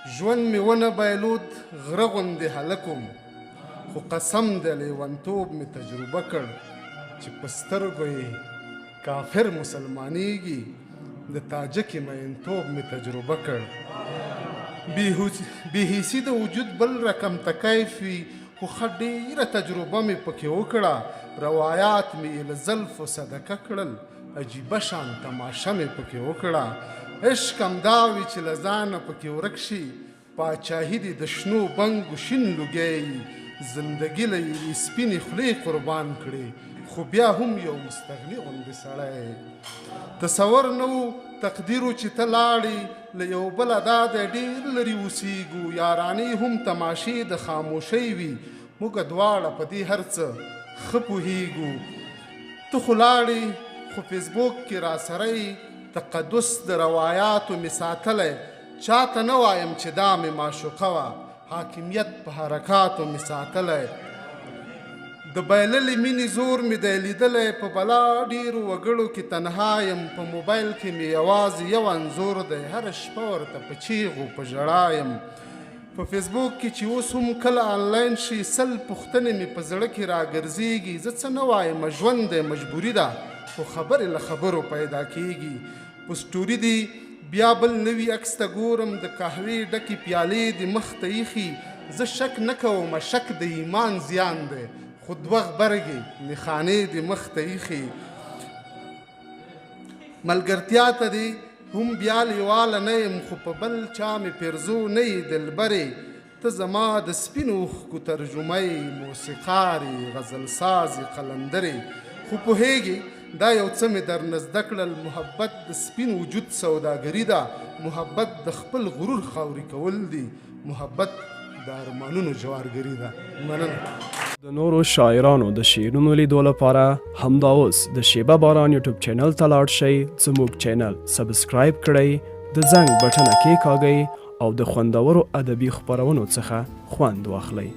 ژوند مې ونه بایلود غره غوندې هلکم، خو قسم د لیونتوب مې تجربه کړ چې په سترګو یې کافر مسلمانېږي، د تاجکې مینتوب مې تجربه کړ. بېحیسي د وجود بل رقم تکیف وي، خو ښه ډېره تجربه مې پکې وکړه. روایات مې له زلفو صدقه کړل، عجیبه شان تماشه مې پکې وکړه. عشق همدا وي چې له ځانه پکې ورک شي، پاچاهي دې د شنو بنګو شین لوګی، زندګي له یوې سپینې خولې قربان کړې، خو بیا هم یو مستغني غوندې سړی. تصور نه و تقدیر چې ته لاړې، له یو بله دا دی ډېر لرې اوسېږو، یارانې هم تماشې د خاموشۍ وي، موږ دواړه په دې هر څه ښه پوهېږو. ته خو لاړې خو فیسبوک کې راسره یې، تقدس د روایاتو مې ساتلی، چاته نه وایم چې دا مې معشوقه وه، حاکمیت په حرکاتو مې ساتلی. د بایللې مینې زور مې دی لیدلی، په بلا ډېرو وګړو کې تنها یم، په موبایل کې مې یوازې یو انځور دی، هره شپه ورته په چیغو په ژړا یم. په فیسبوک کې چې اوس هم کله آنلاین شي، سل پوښتنې مې په زړه کې راګرځېږي. زه څه نه وایم، ژوند دی مجبوري ده، خو خبرې له خبرو پیدا کېږي. په سټوري دی بیا بل نوي عکس ته ګورم، د قهوې ډکې پیالې دې مخ ته ایښي. زه شک نه کوم، شک د ایمان زیان دی، خو دوه غبرګې نښانې دې مخ ته ایښي. ملګرتیا ته دې هم بیا لیواله نه یم، خو په بل چا مې پیرزو نه یې دلبرې. ته زما د سپینو اوښکو ترجمه یې، موسیقارې غزلسازې قلندرې. خو پوهېږې دا یو څه مې درنه زده کړل، محبت د سپین وجود سوداګري ده، محبت د خپل غرور خاورې کول دي، محبت د ارمانونو جوارګري ده. مننه. د نورو شاعرانو د شعرونو لیدو لپاره همدا اوس د شیبه باران یوټیوب چینل ته لاړ شئ، زموږ چینل سبسکرایب کړئ، د زنګ بټنه کېکاږئ او د خوندورو ادبي خپرونو څخه خوند واخلئ.